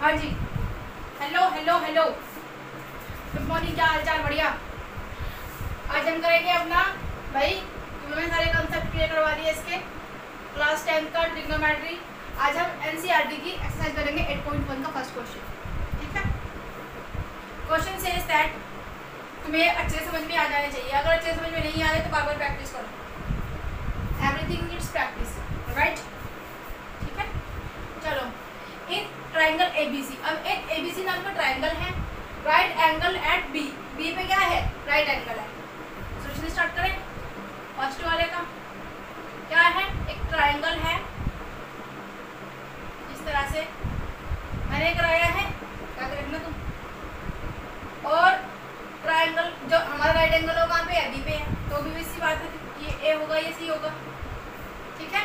हाँ जी, hello hello hello, good morning, क्या हाल चाल? बढ़िया। आज हम करेंगे अपना, भाई तुम्हें सारे कंसेप्ट क्लियर करवा दिए इसके क्लास 10 का ट्रिग्नोमेट्री। आज हम एनसीईआरटी की एक्सरसाइज करेंगे 8.1 का फर्स्ट क्वेश्चन। ठीक है, क्वेश्चन सेज दैट तुम्हें अच्छे से समझ में आ जाने चाहिए। अगर अच्छे से समझ में नहीं आ रहे तो बार बार प्रैक्टिस करो। Everything needs practice, right? ठीक है, चलो। इन ट्राइंगल एबीसी, अब एक एबीसी नाम का ट्राइंगल है, right angle at B, B पे क्या है? राइट एंगल है। सॉल्यूशन स्टार्ट करें। फर्स्ट वाले का क्या है? एक ट्राइंगल है इस तरह से, मैंने कराया है, याद रखना तुम। और ट्राइंगल जो हमारा राइट एंगल होगा वहाँ पे है, बी पे है, तो भी इसी बात है, ये ए होगा, ये सी होगा। ठीक है,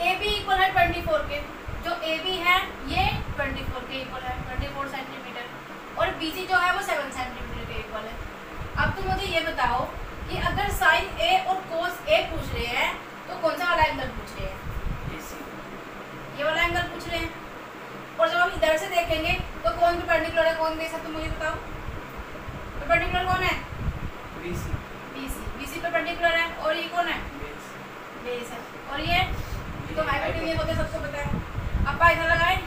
ए बी इक्वल है 24 के, जो ए बी है ये 24 के इक्वल है, 24 सेंटीमीटर, और बी सी जो है वो 7 सेंटीमीटर के इक्वल है। अब तुम मुझे ये बताओ कि अगर साइन ए और कोस ए पूछ रहे हैं तो कौन सा वाला एंगल पूछ रहे हैं? ये वाला एंगल पूछ रहे हैं। और जब हम इधर से देखेंगे तो कौन परपेंडिकुलर है, कौन बेस है? तुम मुझे बताओ, परपेंडिकुलर कौन है? बीसी। बीसी परपेंडिकुलर है, और ये कौन है? बेस है। और ये तो हाइपोटेन्यूज होते सबको पता है। अब पाइथागोरस लगाएं,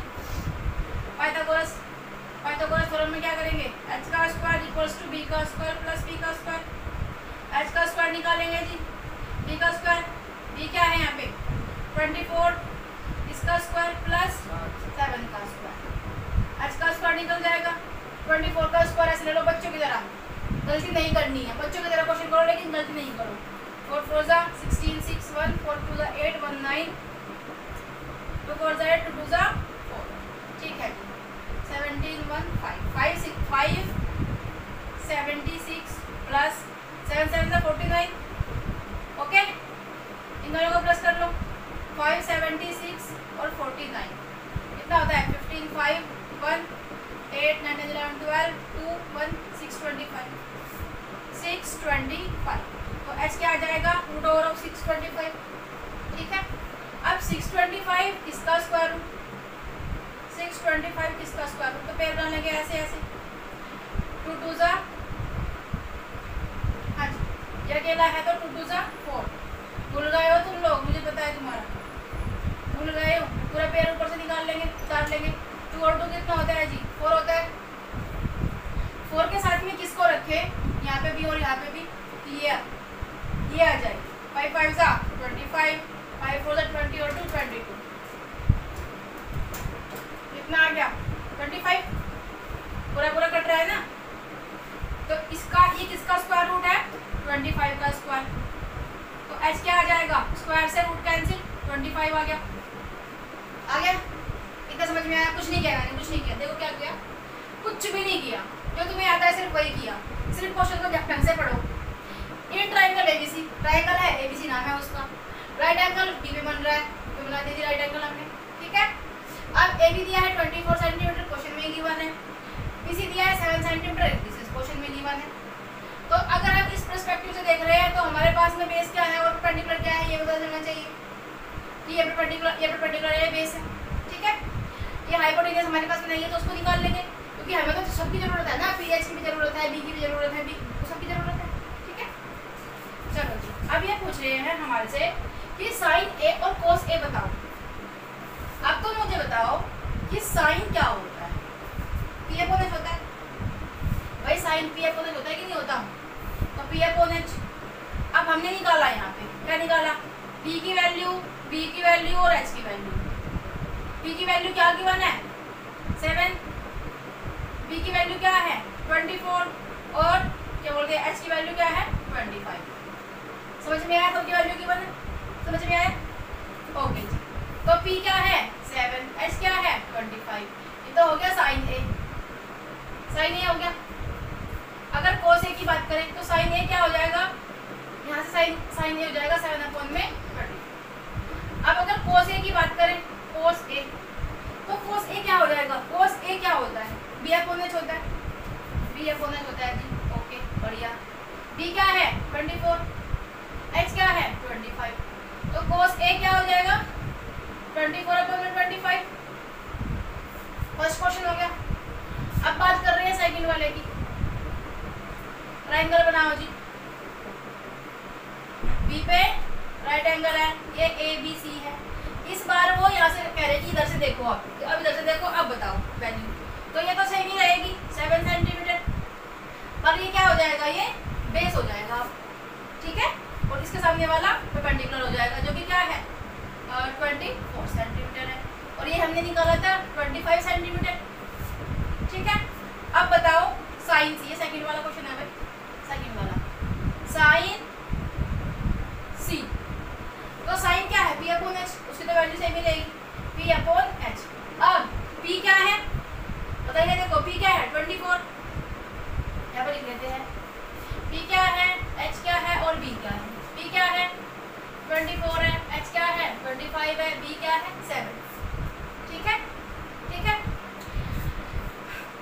पाइथागोरस थ्योरम में क्या करेंगे? h का स्क्वायर इक्वल्स टू b का स्क्वायर प्लस b का स्क्वायर। h का स्क्वायर निकालेंगे जी, b का स्क्वायर, b क्या है यहाँ पे? 24, इसका स्क्वायर प्लस 7 का स्क्वायर। h का स्क्वायर निकल जाएगा, 24 का स्क्वायर ऐसे ले लो बच्चों की तरह, गलती नहीं करनी है, बच्चों की तरह क्वेश्चन करो लेकिन गलती नहीं करो। 4 4 जा 16, 6 1, 4 2 जा 8, 1 9, 2 4 जा 8, 2 2 जा 4। ठीक है, 17 1 5 5 6 5 76 प्लस 7 7 जा 49। ओके, इन दोनों को प्लस कर लो, 5 76 और 49 कितना होता है? 15 5 1 8 9 10 11 12 2 1 625 625। तो h क्या आ जाएगा? Root over of 625। ठीक है, अब 625 किसका स्क्वायर रूट? 625 किसका स्क्वायर रूट? तो पेड़ बना लेंगे ऐसे ऐसे, 2 2 जा, हाँ जी, ये अकेला है तो 2 2 जा 4। भूल गए हो तुम लोग, मुझे पता है तुम्हारा, भूल गए हो। पूरा पेड़ ऊपर से निकाल लेंगे, उतार लेंगे। 2 और 2 कितना होता है जी? 4 होता है। 4 के साथ में किसको रखे? यहाँ पे भी और यहाँ पे भी, ये आ जाए। 5 5 जा 25, 5 4 जा 20 और 2 22, कितना आ गया? 25। पूरा पूरा कट रहा है ना, तो इसका ये किसका स्क्वायर रूट है? 25 का स्क्वायर। तो h क्या आ जाएगा? स्क्वायर से रूट कैंसिल, 25 आ गया। आ गया? इतना समझ में आया? कुछ नहीं किया मैंने, कुछ नहीं किया। देखो क्या किया, कुछ भी नहीं किया, जो तुम्हें आता है सिर्फ वही किया। सिर्फ क्वेश्चन को ढंग से पढ़ो। ये ट्राइंगल एबीसी, ट्राइंगल है, एबीसी नाम है उसका, राइट एंगल बी पे बन रहा है, तो बना दीजिए राइट एंगल हमने। ठीक है, अब ए बी दिया है 24 सेंटीमीटर, क्वेश्चन में गिवन है। बी सी दिया है 7 सेंटीमीटर, दिस इज क्वेश्चन में गिवन है। तो अगर हम इस पर्सपेक्टिव से देख रहे हैं तो हमारे पास में बेस क्या है और परपेंडिकुलर क्या है, ये पता चलना चाहिए कि ये परपेंडिकुलर ये बेस है। ठीक है, ये हाइपोटेन्यूज हमारे पास में नहीं है तो उसको निकाल लेंगे, क्योंकि हमें तो सबकी जरूरत है ना, पीएच की भी जरूरत है, बी की भी जरूरत है, बी सबकी जरूरत है। ठीक है, चलो जी, अब ये पूछ रहे हैं हमारे से कि साइन ए और कोस ए बताओ। अब तो मुझे बताओ कि साइन क्या होता है? पी अपॉन एच होता है भाई, साइन पी अपॉन एच होता है कि नहीं होता? तो पी अपॉन एच। अब हमने निकाला यहाँ पे, क्या निकाला? पी की वैल्यू, बी की वैल्यू और एच की वैल्यू। पी की वैल्यू क्या गिवन है? 7, बी की वैल्यू क्या है? 24, और क्या बोलते हैं एच की वैल्यू क्या है? 25। समझ में आया? सबकी वैल्यू गिवन है, समझ में आया? ओके जी, तो पी क्या है? 7, एच क्या है? 25। ये तो हो गया साइन ए, साइन ए हो गया। अगर कोस ए की बात करें तो साइन ए क्या हो जाएगा? यहाँ से साइन ए हो जाएगा 7 अपॉन में 30। अब अगर कोस ए की बात करें, कोस ए, तो कोस ए क्या हो जाएगा? कोस ए क्या होता है? बी अपॉन एच होता है, बी अपॉन एच होता है जी। ओके, बढ़िया। बी क्या है? 24, एच क्या है? 25। तो कोस ए क्या हो जाएगा? 24 अपॉन में 25। कह रहे हैं कि इधर से देखो आप, अब इधर से देखो, अब बताओ वैल्यू, तो ये तो सेम ही रहेगी 7 सेंटीमीटर, पर ये क्या हो जाएगा, ये बेस हो जाएगा, ठीक है, और इसके सामने वाला परपेंडिकुलर हो जाएगा, जो कि क्या है 24 सेंटीमीटर है, और ये हमने निकाला था 25 सेंटीमीटर, ठीक है। अब बताओ साइन सी, ये सेकंड वाला क्वेश्चन है भाई, सेकंड वाला साइन सी, तो साइन क्या है p अपॉन h, उसकी तो वैल्यू सेम ही रहेगी p अपॉन h। अब p क्या है बताइए, देखो p क्या है 24, यहाँ पर लिख लेते हैं, p क्या है, h क्या है और b क्या है, p क्या है 24 है, h क्या है 25 है, b क्या है 7, ठीक है, ठीक है।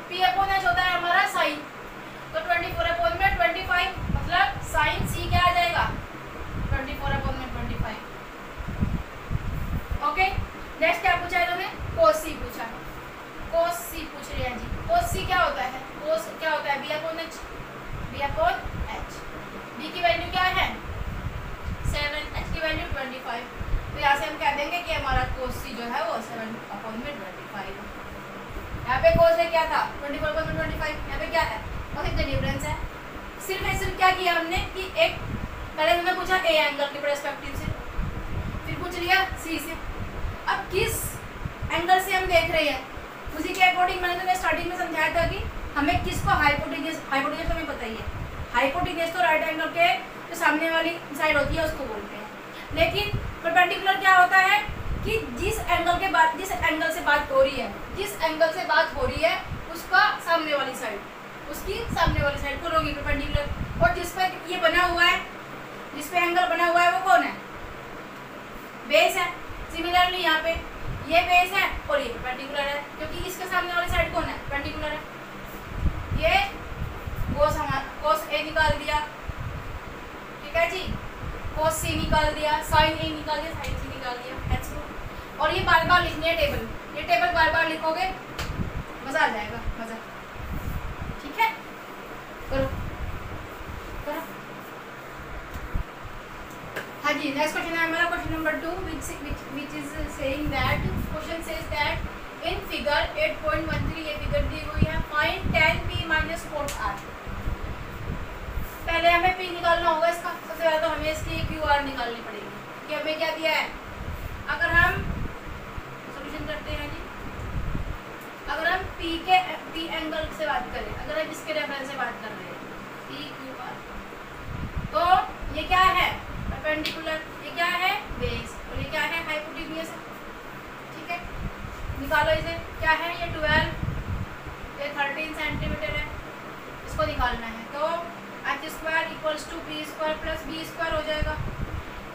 p अपॉन h होता है हमारा साइन, तो 24 अपॉन में 25, मतलब साइन c क्या आ जाएगा 24 अपॉन में 25। ओके, नेक्स्ट क्या पूछा है इन्होंने, cos c पूछा, cos c पूछ रहे हैं जी। cos c क्या होता है, cos क्या होता है b upon h, b upon h, b की वैल्यू क्या है 7, h की वैल्यू 25, तो यहाँ से हम कह देंगे कि हमारा cos c जो है वो 7 अपॉन में 25 है। यहाँ पे cos क्या था 24 अपॉन में 25, यहाँ पे क्या है और एक डिफरेंस है, सिर्फ क्या किया हमने कि एक पहले हमने पूछा ए एंगल के पर्सपेक्टिव से, फिर पूछ लिया सी से, अब किस एंगल से हम देख रहे हैं उसी के अकॉर्डिंग मैंने तुम्हें स्टार्टिंग में समझाया था कि हमें किसको हाइपोटेन्यूज, हाइपोटेन्यूज तुम्हें पता ही है, हाइपोटेन्यूज तो राइट एंगल के जो सामने वाली साइड होती है उसको बोलते हैं, लेकिन परपेंडिकुलर क्या होता है कि जिस एंगल के बाद, जिस एंगल से बात हो रही है, जिस एंगल से बात हो रही है उसका सामने वाली साइड, उसकी सामने वाली साइड को लोगी परपेंडिकुलर, और जिस पे ये बना हुआ है, जिस पे एंगल बना हुआ है वो कौन है, बेस है। सिमिलरली यहाँ पे ये बेस है और ये परपेंडिकुलर है, क्योंकि इसके सामने वाली साइड कौन है परपेंडिकुलर है, ये cos हमारा cos a निकाल दिया, ठीक है जी, cos c निकाल दिया, sin a निकाल दिया, sin c निकाल दिया, h, और ये बार बार लिखनी है टेबल, ये टेबल बार बार लिखोगे मजा आ जाएगा, मजा, ठीक है, करो करो। हाँ जी, नेक्स्ट क्वेश्चन है हमारा question number 2, which is saying that question says that in figure 8.13 ये फिगर दी हुई है, find tan p minus cot r। पहले हमें p निकालना होगा इसका, सबसे पहले तो हमें इसकी QR निकालनी पड़ेगी कि हमें क्या दिया है। अगर हम सॉल्यूशन करते हैं जी, अगर हम p एंगल से बात करें, अगर हम इसके रेफरेंस से बात कर रहे हैं p q r, तो ये क्या है परपेंडिकुलर, ये क्या है बेस, और ये क्या है हाइपोटेन्यूज, ठीक है, निकालो इसे, क्या है ये 12, ये 13 सेंटीमीटर है, इसको निकालना है, तो h square equals to p square plus b square हो जाएगा,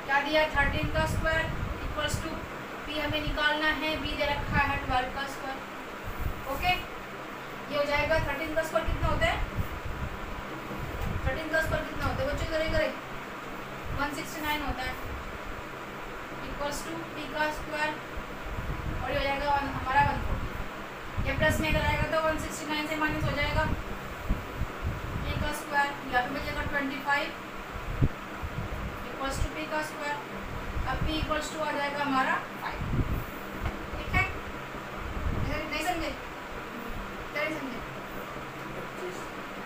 क्या दिया 13 का स्क्वायर इक्वल्स टू p हमें निकालना है, b दे रखा है 12 का स्क्वायर, ओके, ये हो जाएगा 13 का स्क्वायर कितना होता है, 13 का स्क्वायर कितना होता है बच्चों, करे 169 होता है, इक्वल्स टू p का स्क्वायर, और ये हो जाएगा हमारा 140, ये प्लस में अगर आएगा तो 169 से माइनस हो जाएगा p का स्क्वायर, यहाँ पे बचेगा 25 इक्वल्स टू p का स्क्वायर, अब p इक्वल्स टू आ जाएगा हमारा 5, ठीक है, नहीं समझे, क्या नहीं समझे,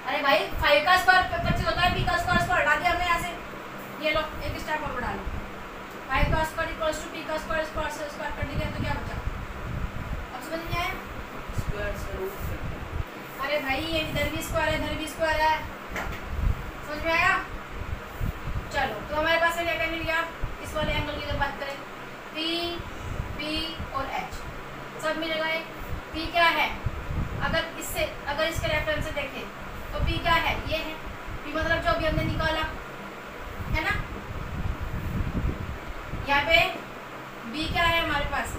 अरे भाई 5 का स्क्वायर 25 होता है, p का स्क्वायर हटा दिया हमने यहाँ से, ये लो एक स्टेप और बढ़ा लो, 5 का स्क्वायर इक्वल्स टू p का स्क्वायर, स्क्वायर से स्क्वायर कर दिया तो क्या बचा, अब समझ नहीं आया, स्क्वायर से रूट, अरे भाई ये इधर भी स्क्वायर है, इधर भी स्क्वायर है, समझ में आया। चलो तो हमारे पास क्या क्या मिल गया, इस वाले एंगल की जब बात करें p और h सब मिल गए। p क्या है, अगर इसके रेफरेंस से देखें तो p क्या है, ये है p, मतलब जो अभी हमने निकाला है ना, यहाँ पे b क्या है हमारे पास,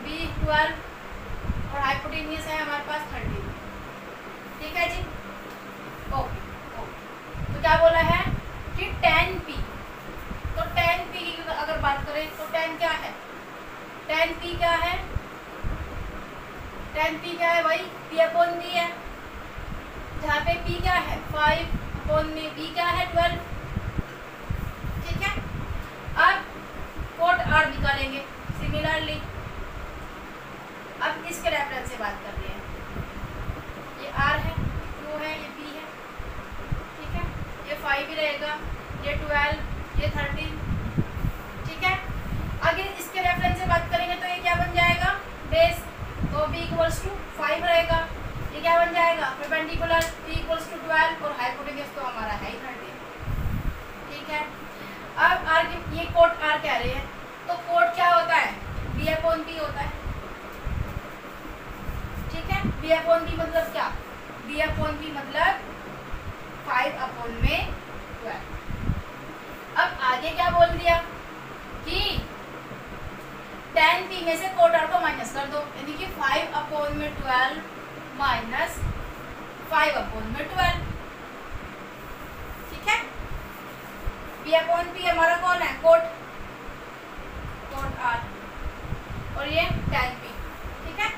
b 12 और हाइपोटेन्यूज है हमारे पास 13, ठीक है जी, ओके। तो क्या बोला है कि tan p, तो tan p की अगर बात करें तो tan क्या है, tan p क्या है, tan p क्या है भाई, p अपॉन b है, जहाँ पे p क्या है 5 अपॉन में b क्या है 12, ठीक है। अब cot r निकालेंगे, सिमिलरली बात कर रहे हैं। ये R है, Q है, ये P है, ठीक है। ये 5 ही रहेगा, ये 12, ये 13, ठीक है। आगे इसके रेफरेंस से बात करेंगे तो ये क्या बन जाएगा, बेस, तो B इक्वल्स टू 5 रहेगा। ये क्या बन जाएगा, परपेंडिकुलर, P इक्वल्स टू 12 और हाइपोटेन्यूज तो हमारा है ही 13, ठीक है। अब R की ये कोट R कह रहे हैं, तो कोट क्या होता है, B/P होता है, ठीक है। B/P मतलब क्या, B/P मतलब 5/12। अब आगे क्या बोल दिया कि tan P में से कोट R को माइनस कर दो, यानी कि 5/12 माइनस 5/12, ठीक है। B/P हमारा कौन है, कोट R, और ये tan P, ठीक है।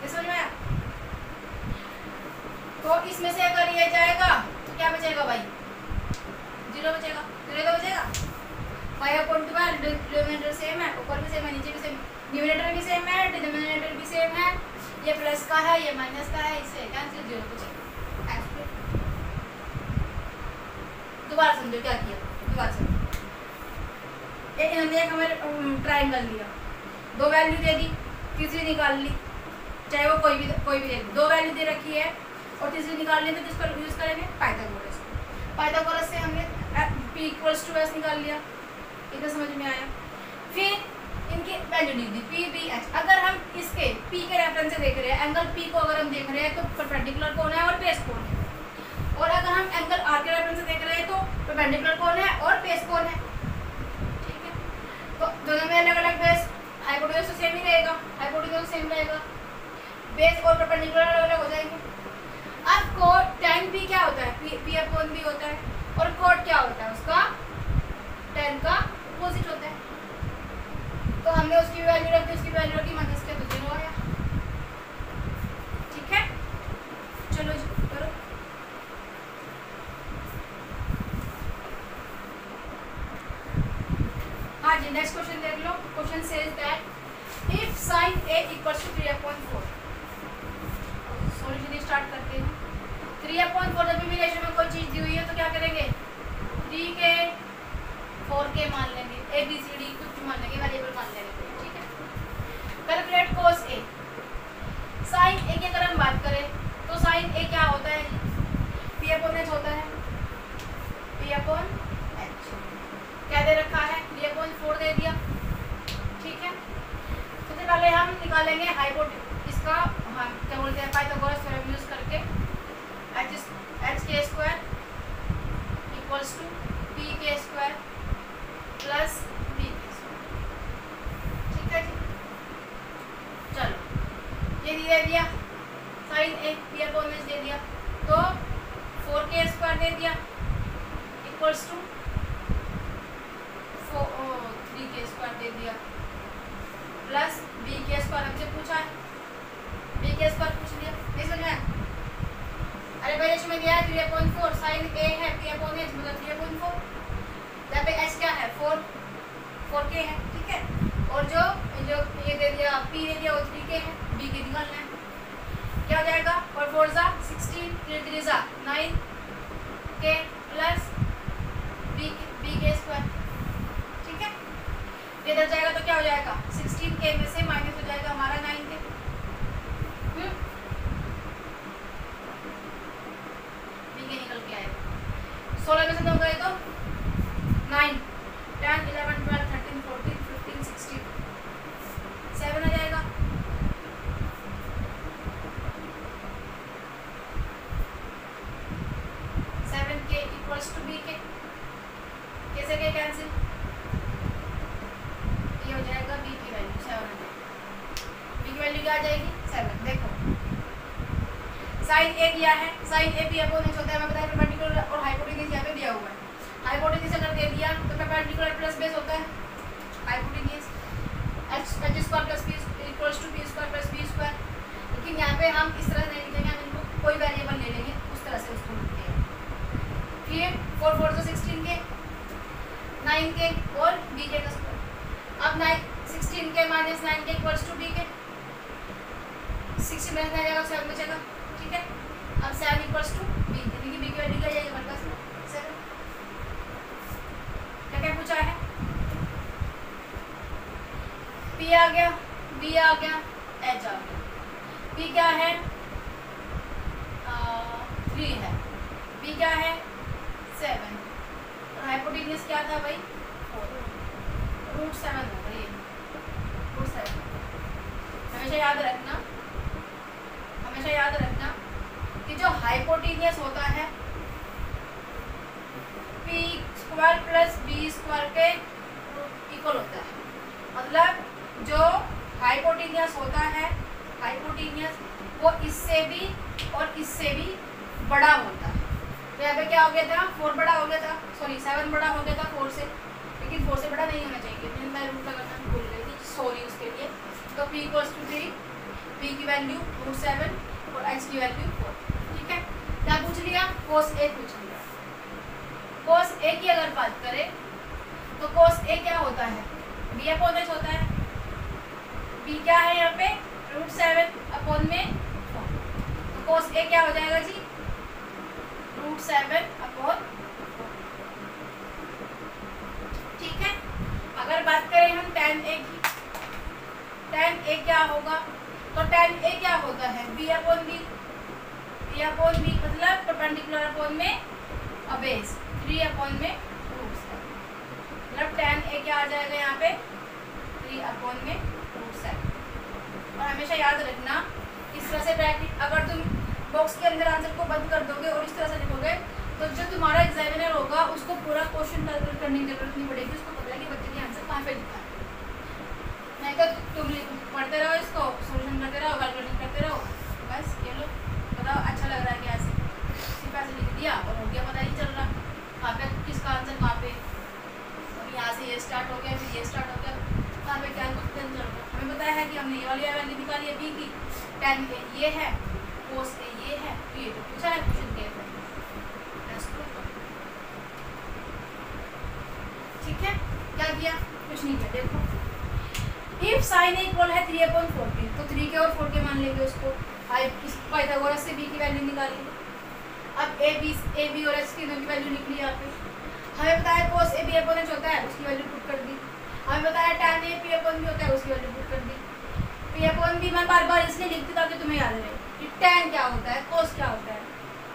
ये समझ में आया। तो इसमें से अगर ये जाएगा तो क्या बचेगा भाई, 0 बचेगा, 0 तो बचेगा। 5/12 डिनोमिनेटर सेम है, ऊपर भी सेम है, नीचे भी सेम, न्यूमरेटर भी सेम है, डिनोमिनेटर भी सेम है। ये प्लस का है, ये माइनस का है, इससे कैंसिल, 0 बचेगा। दोबारा समझो क्या किया, दोबारा समझो। इन्होंने एक हमें ट्राइंगल लिया, 2 वैल्यू दे दी, तीसरी निकाल ली, चाहे वो कोई भी दे दी, 2 वैल्यू दे रखी है और तीसरी निकाल ली, तो जिसको यूज करेंगे पाइथागोरस। पाइथागोरस से हमने P इक्वल्स टू S निकाल लिया, इतना समझ में आया। फिर इनकी वैल्यू लिख दी, P B H। अगर हम इसके P के रेफरेंस से देख रहे हैं, एंगल P को अगर हम देख रहे हैं तो परपेंडिकुलर कौन है और बेस कौन है, और अगर हम एंगल R के रेफरेंस से देख रहे हैं तो परपेंडिकुलर कौन है और बेस कौन है, ठीक है। तो दोनों में अलग अलग बेस, हाइपोटेन्यूज तो सेम ही रहेगा, हाइपोटेन्यूज सेम रहेगा, बेस और परपेंडिकुलर अलग अलग हो जाएंगे। अब कोट tan P क्या होता है, P/P होता है, और कोट क्या होता है, उसका tan का अपोजिट होता है। तो हमने उसकी वैल्यू रखी, उसकी वैल्यू रखी, माइनस किया तो 0 आया, ठीक है। चलो जी करो। हाँ जी, नेक्स्ट क्वेश्चन देख लो। Question says that if sin A equals to 3/4, solution start करते हैं। 3/4 जब भी रेशियो में कोई चीज दी हुई है तो क्या करेंगे, 3 के 4 के मान लेंगे, ABCD कुछ मान लेंगे, वेरिएबल मान लेंगे, ठीक है। Calculate cos A। sin A की अगर हम बात करें तो sin A क्या होता है, P/H होता है, P/H क्या दे रखा है, 3/4 दे दिया, ठीक है। सबसे पहले हम निकालेंगे हाइपोटेन्यूज, इसका हम क्या बोलते हैं, पाइथागोरस थ्योरम यूज करके h² equals to p² plus b², ठीक है जी। चलो ये दे दिया, sin A P/H दे दिया, तो 4k² दे दिया इक्वल्स टू 3k² दे दिया प्लस b² हमसे पूछा है, b² पूछ लिया, नहीं समझ में। अरे भाई इसमें दिया है 3/4, sin A है P/H मतलब 3/4, जहाँ पे h क्या है 4k है, ठीक है। और जो ये दे दिया P दे दिया वो 3k है, b की निकालना है, क्या हो जाएगा, और 4 जा 16, 3 जा 9k प्लस b², ठीक है। इधर जाएगा तो क्या हो जाएगा, 16k में से माइनस हो जाएगा हमारा 9k, निकल के आएगा। 16 में से 2 गए तो 9, 10, 11, 12, 13, 14, 15, 16, 7 आ जाएगा। b के कैसे के कैंसिल, ये हो जाएगा b की वैल्यू 7 आ जाएगी, b की वैल्यू क्या आ जाएगी 7। देखो sin A दिया है, sin A P/H होता है, मैं बताया परपेंडिकुलर और हाइपोटेन्यूज यहाँ पे दिया हुआ है। हाइपोटेन्यूज अगर दे दिया तो परपेंडिकुलर प्लस बेस होता है, hypotenuse h² plus p equals to p² plus b²। लेकिन यहाँ पे हम इस तरह नहीं लिखेंगे, हम इनको कोई वेरिएबल ले लेंगे, उस तरह से उसको लिखते हैं। फिर 4 4 तो 16k, 9k और bk का स्क्वायर। अब 16k minus 9k equals to bk, 60 में आ जाएगा 7 बचेगा, ठीक है। अब 7 इक्वल्स टू बी, यानी कि बी की वैल्यू क्या जाएगी हमारे पास में 7। क्या क्या पूछा है, पी आ गया, बी आ गया, एच आ गया। पी क्या है 3 है, बी क्या है 7 और हाइपोटेन्यूज क्या था भाई 4, √7 होगा ये, √7। हमेशा याद रखना, हमेशा याद रखना कि जो हाइपोटेन्यूज होता है P square plus B square के इक्वल होता है। मतलब जो हाइपोटेन्यूज होता है, हाइपोटेन्यूज वो इससे भी और इससे भी बड़ा होता है। तो यहाँ पे क्या हो गया था 4 बड़ा हो गया था, सॉरी 7 बड़ा हो गया था 4 से, लेकिन 4 से बड़ा नहीं होना चाहिए, मैं रूट लगाना भूल गई थी, सॉरी उसके लिए। तो p इक्वल्स टू 3, p की वैल्यू √7 और h की वैल्यू 4, ठीक है। क्या पूछ लिया, cos A पूछ लिया। cos A की अगर बात करें तो cos A क्या होता है, b/h होता है। b क्या है यहाँ पे √7/4, तो cos A क्या हो जाएगा जी √7/4, ठीक है। अगर बात करें हम tan A की, tan A क्या होगा, तो tan A क्या होता है b/b, b/b मतलब परपेंडिकुलर अपॉन में बेस 3/में √7, मतलब tan A क्या आ जाएगा यहाँ पे 3/में √7। और हमेशा याद रखना इस तरह से ब्रैकेट, अगर तुम बॉक्स के अंदर आंसर को बंद कर दोगे और इस तरह से लिखोगे तो जो तुम्हारा एग्जामिनर होगा उसको पूरा क्वेश्चन कैलकुलेट करने की जरूरत नहीं पड़ेगी, उसको पता है कि बच्चे ने आंसर कहाँ पे लिखा है। नहीं तो तुम पढ़ते रहो, इसको सोल्यूशन करते रहो, कैलकुलेशन करते रहो, बस ये लो बताओ अच्छा लग रहा है क्या, सिर्फ ऐसे लिख दिया और हो गया, पता नहीं चल रहा कहाँ पे किसका आंसर कहाँ पे। और यहाँ से ये स्टार्ट हो गया, फिर ये स्टार्ट हो गया, कहाँ पे क्या क्वेश्चन चल रहा है। हमें पता है कि हमने ये वाली वैल्यू निकाली है बी की, tan A ये है, cos A ये है, तो ये तो पूछा है क्वेश्चन के अंदर, ठीक है। क्या किया, कुछ नहीं किया। देखो इफ sin A इक्वल है 3/14, तो 3 के और 4 के मान लेंगे उसको, पाइथागोरस से b की वैल्यू निकाली। अब a b और h तीनों की वैल्यू निकली यहाँ पे। हमें पता है cos A b/h होता है, उसकी वैल्यू पुट कर दी। हमें पता है tan A p/b होता है, उसकी वैल्यू पुट कर दी। p/b मैं बार बार इसलिए लिखती ताकि तुम्हें याद रहे कि tan क्या होता है, cos क्या होता है।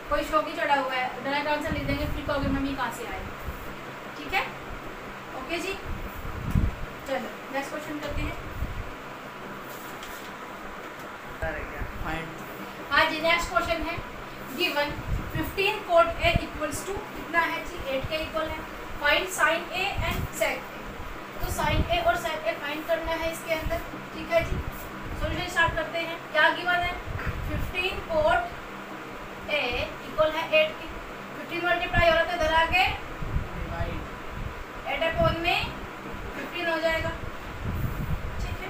कोई शौक ही चढ़ा हुआ है, डायरेक्ट आंसर लिख देंगे, फिर कहोगे मम्मी कहाँ से आए, ठीक है। ओके जी, चलो नेक्स्ट क्वेश्चन करते हैं। हाँ जी, नेक्स्ट क्वेश्चन है given 15 cot A equals to कितना है जी 8 के इक्वल है। Find sin A and sec A। तो sin A और sec A फाइंड करना है इसके अंदर, ठीक है जी। सॉल्यूशन स्टार्ट करते हैं। क्या गिवन है 15 cot A इक्वल है 8 की, 15 मल्टीप्लाई हो रहा था इधर आके 8/में 15 हो जाएगा, ठीक है।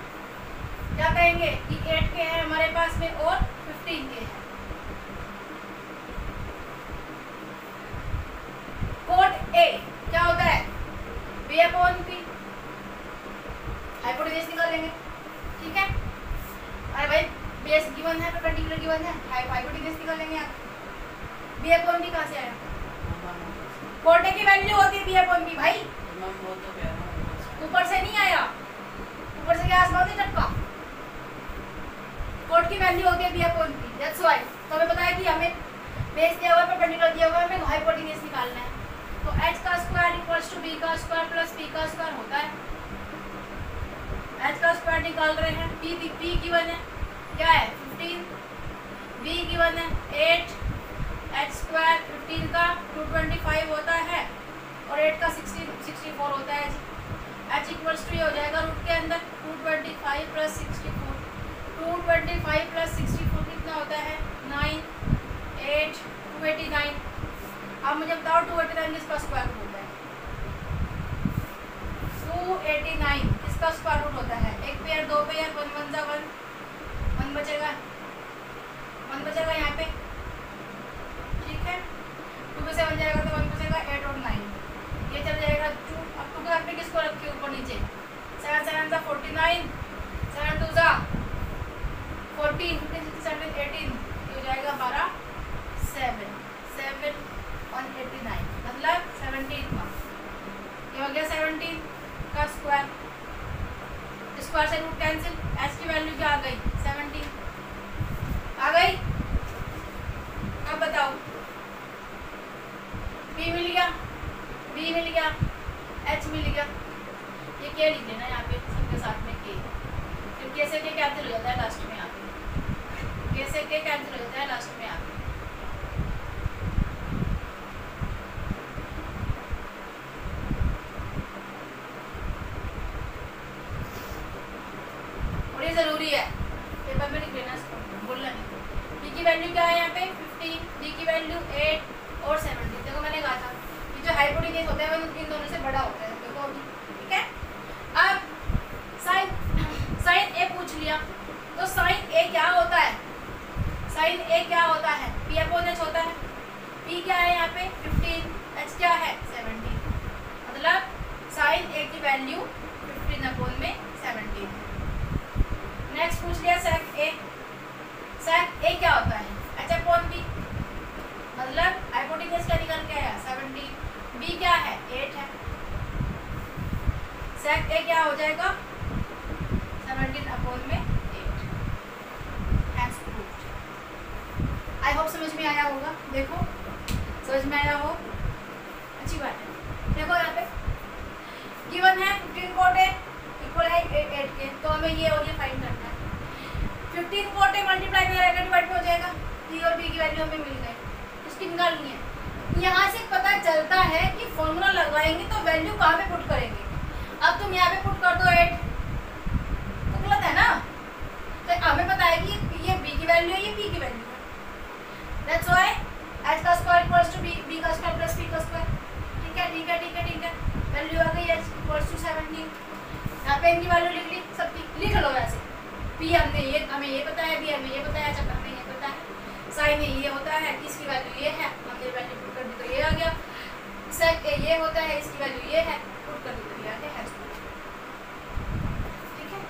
क्या कहेंगे कि 8 के है हमारे पास में और 15 के है। cot A क्या होता है b/p, हाइपोटेन्यूज निकालेंगे, ठीक है। अरे भाई बेस गिवन है, परपेंडिकुलर गिवन है, हाइपोटेन्यूज निकालेंगे आप। b/p कहाँ से आया, cot A की वैल्यू होती है b/p भाई, ऊपर से नहीं आया, ऊपर से क्या आसमान से टपका। cot की वैल्यू होती है b/p, दैट्स व्हाई। तो हमें पता है कि हमें बेस दिया हुआ है, परपेंडिकुलर दिया हुआ है, हमें हाइपोटेन्यूज निकालना है। तो h का स्क्वायर इक्वल्स टू b का स्क्वायर प्लस p का स्क्वायर होता है। h का स्क्वायर निकाल रहे हैं, p गिवन है क्या है 15, b गिवन है 8, h स्क्वायर 15 का 225 होता है और 8 का 64 होता है जी। h इक्वल्स टू ये हो जाएगा रूट के अंदर 225 प्लस 64, 225 प्लस 64 कितना होता है 9, 8, 289। अब मुझे बताओ 289 किसका स्क्वायर रूट होता है, 289 किसका स्क्वायर रूट होता है। एक पेयर, दो पेयर, 1 1 जा 1 बचेगा, 1 बचेगा यहाँ पे, ठीक है। 2 में से 1 जाएगा तो 1 बचेगा, 8 और 9 ये चल जाएगा। अब टू का किसको रखे ऊपर नीचे, 7 7 जा 49, 7 2 जा 4 14, 15, 16, 17, 18, ये हो जाएगा हमारा 7, 7 और 89 मतलब 17 का, ये हो गया 17 का स्क्वायर, स्क्वायर से रूट कैंसिल, एच की वैल्यू क्या आ गई 17 आ गई। अब बताओ बी मिल गया, बी मिल गया, एच मिल गया, ये के लिख लेना यहाँ पे सबके साथ में के, फिर के से के कैंसिल हो जाता है लास्ट में यहाँ पे, के से के कैंसिल हो जाता है लास्ट में यहाँ पे। और ये जरूरी है पेपर में लिख लेना, इसको बोलना नहीं। बी की वैल्यू क्या है यहाँ पे 15, डी की वैल्यू 8 और 17। देखो मैंने कहा था कि जो हाइपोटेन्यूज होता है वो इन दोनों से बड़ा होता है, देखो अभी ठीक है। अब साइन ए पूछ लिया, तो साइन ए क्या होता है, साइन ए क्या होता है पी अपॉन एच होता है। पी क्या है यहाँ पे 15, एच क्या है 17, मतलब साइन ए की वैल्यू 15 अपॉन में 17। नेक्स्ट पूछ लिया सेक ए, सेक ए क्या होता है एच अपॉन बी, मतलब हाइपोटेन्यूज क्या निकल के आया 17, बी क्या है 8 है, सेक ए क्या हो जाएगा 17 अपॉन में 8। As proved. आई होप समझ में आया होगा, देखो समझ में आया हो, अच्छी बात है। देखो यहाँ पे गिवन है 15 कोट ए इक्वल है 8 के, तो हमें ये और ये फाइंड करना है। 15 कोट ए मल्टीप्लाई में रहेगा डिवाइड में हो जाएगा, डी और बी की वैल्यू हमें मिल गई, इसकी निकालनी है। यहाँ से पता चलता है कि फॉर्मूला लगवाएंगे तो वैल्यू कहाँ पे पुट करेंगे। अब तुम यहाँ पे पुट कर दो 8, तो गलत है ना, तो हमें पता है कि ये बी की वैल्यू है, ये पी की वैल्यू है। दैट्स व्हाई एच का स्क्वायर इक्वल्स टू बी का स्क्वायर प्लस पी का स्क्वायर। ठीक है ठीक है ठीक है ठीक है, वैल्यू आ गई एच इक्वल्स टू 17। यहाँ पे इनकी वैल्यू लिख ली, सबकी लिख लो वैसे। पी हमने ये, हमें ये पता है, बी हमें ये पता है, एच हमें ये पता है, साइन ए ये होता है, इसकी वैल्यू ये है, हमने वैल्यू पुट कर दी तो ये आ गया। सेक ए ये होता है, इसकी वैल्यू ये है, पुट कर दी तो ये आ गया एच। ठीक है,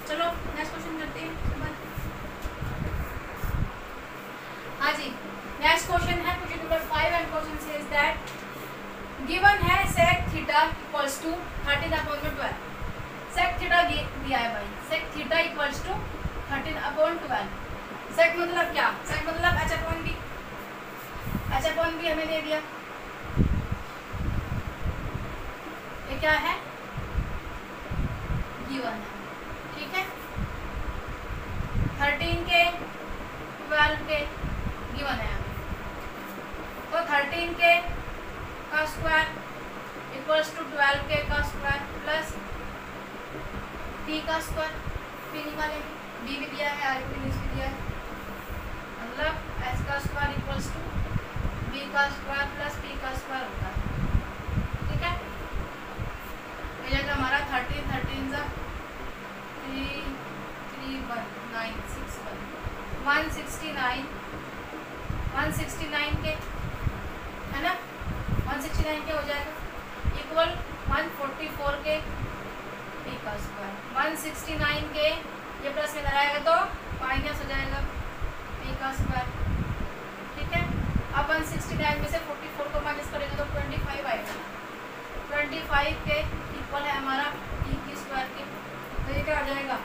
चलो नेक्स्ट क्वेश्चन करते हैं। हाँ जी, नेक्स्ट क्वेश्चन है question number 5 and question says that given है sec theta equals to 13/12। sec theta दिया है भाई, sec theta equals to 13/12। sec मतलब क्या, sec मतलब h upon b, h upon b हमें दे दिया, ये क्या है गिवन है, ठीक है। 13 के 12 के गिवन है हमें, तो 13 के का स्क्वायर इक्वल्स टू 12 के का स्क्वायर प्लस p का स्क्वायर, p निकालेंगे, b भी दिया है, हाइपोटेन्यूज भी दिया है, मतलब h का स्क्वायर इक्वल्स टू b का स्क्वायर प्लस p का स्क्वायर होता है। ठीक है, ये जगह हमारा 13 13 जा 3 3 1 9 6 1 169 के है ना, 169 के हो जाएगा इक्वल 144 के पी का स्क्वायर। 169 के ये प्लस में लगाएगा तो माइनस हो जाएगा पी का स्क्वायर। ठीक है, अब 169 में से 44 को माइनस करेंगे तो 25 आएगा, 25 के इक्वल है हमारा पी की स्क्वायर के, तो ये क्या आ जाएगा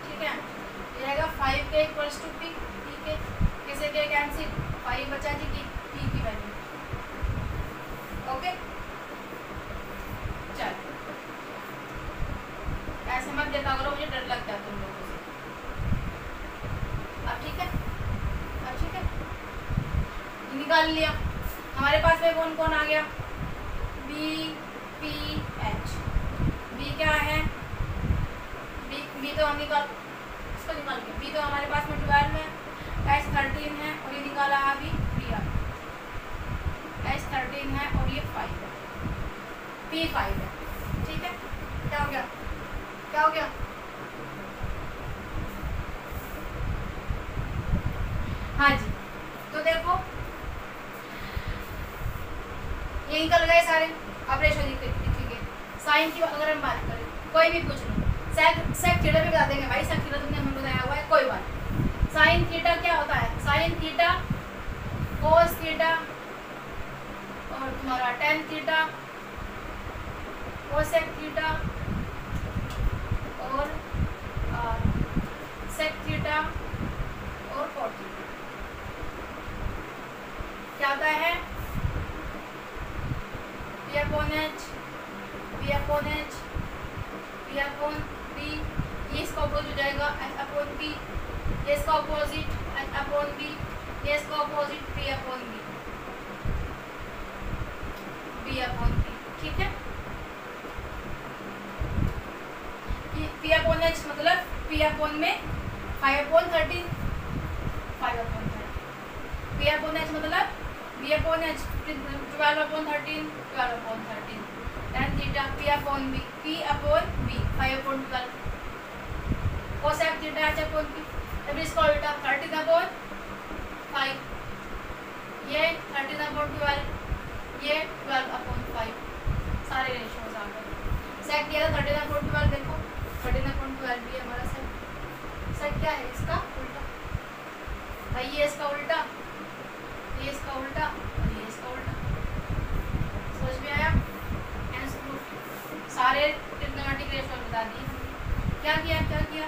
ठीक है, ये आएगा 5 के इक्वल्स टू पी, के किसे के कैंसिल 5 बचा जी की पी की वैल्यू। ओके चल, ऐसे मत देखा करो, मुझे डर लगता है तुम लोगों से। अब ठीक है, अब ठीक है, निकाल लिया हमारे पास में कौन कौन आ गया, बी पी एच। बी क्या है, बी तो हम निकाल निकाल के, बी तो हमारे पास में 12 है, एच 13 है और ये निकाला अभी बी आ, एच 13 है और ये 5 है, पी 5 है। ठीक है, क्या हो गया, क्या हो गया, हाँ जी, तो देखो ये निकल गए सारे। अब रेशो लिखेंगे, साइन की अगर हम बात करें कोई भी पूछ लो, सेक थीटा भी बता देंगे भाई, सेक थीटा तुमने हमें बताया हुआ है, कोई बात। साइन थीटा क्या होता है, साइन थीटा, कोस थीटा और तुम्हारा टेन थीटा, कोसेक थीटा और सेक थीटा और कॉट थीटा। क्या आता है, P upon H, P upon H, P upon P, ये इसका अपोजिट हो जाएगा एच अपॉन पी, ये इसका अपोजिट एच अपॉन बी, ये इसका opposite P upon B, P upon P, ठीक है। पी अपॉन एच मतलब पी अपॉन में 5 upon 13, 5 upon 13, P upon H मतलब B upon H 12 upon 13, 12 upon 13, tan theta, P upon B, P upon B 5 upon 12, cosec theta H upon P, तब इसका उल्टा 13 upon 5, ये 13 upon 12, ये 12 upon 5, सारे ratios आ गए। सेक दिया था 13 अपॉन 12, देखो 13 अपॉन 12 भी हमारा सेक। सेक क्या है, इसका उल्टा भाई, ये इसका उल्टा, ये इसका उल्टा और ये इसका उल्टा, समझ में आया। सारे ट्रिग्नोमेट्रिक रेशियो बता दिए। क्या किया, क्या किया,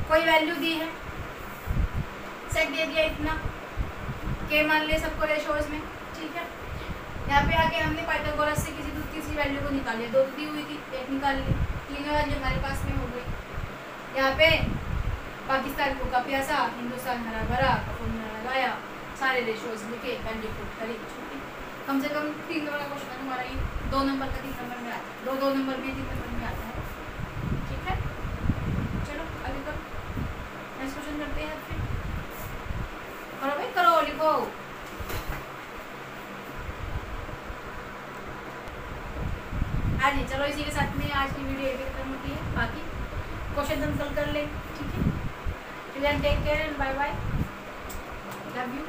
कोई वैल्यू दी है, सेक दे दिया इतना, के मान ले सबको रेशियोज में, ठीक है। यहाँ पे आके हमने पाइथागोरस से किसी तीसरी वैल्यू को निकाली, 2 दी हुई थी, 1 निकाल ली, 3 वैल्यू हमारे पास में हो गई। यहाँ पे पाकिस्तान को का प्यासा, हिंदुस्तान हरा भरा, फॉर्मूला लगाया, सारे रेशियोज लिखे, वैल्यू पुट करी, छुट्टी। कम से कम 3 नंबर का क्वेश्चन हमारा ये 2 नंबर का 3 नंबर में आता है, 2 नंबर में 3 नंबर में आता है, ठीक है। चलो आगे करो, नेक्स्ट क्वेश्चन करते हैं फिर, करो भाई करो, लिखो। हाँ जी, चलो इसी के साथ में आज की वीडियो एक खत्म होती है, बाकी क्वेश्चन हम कल कर लेंगे, ठीक है। Take care and bye bye, love you.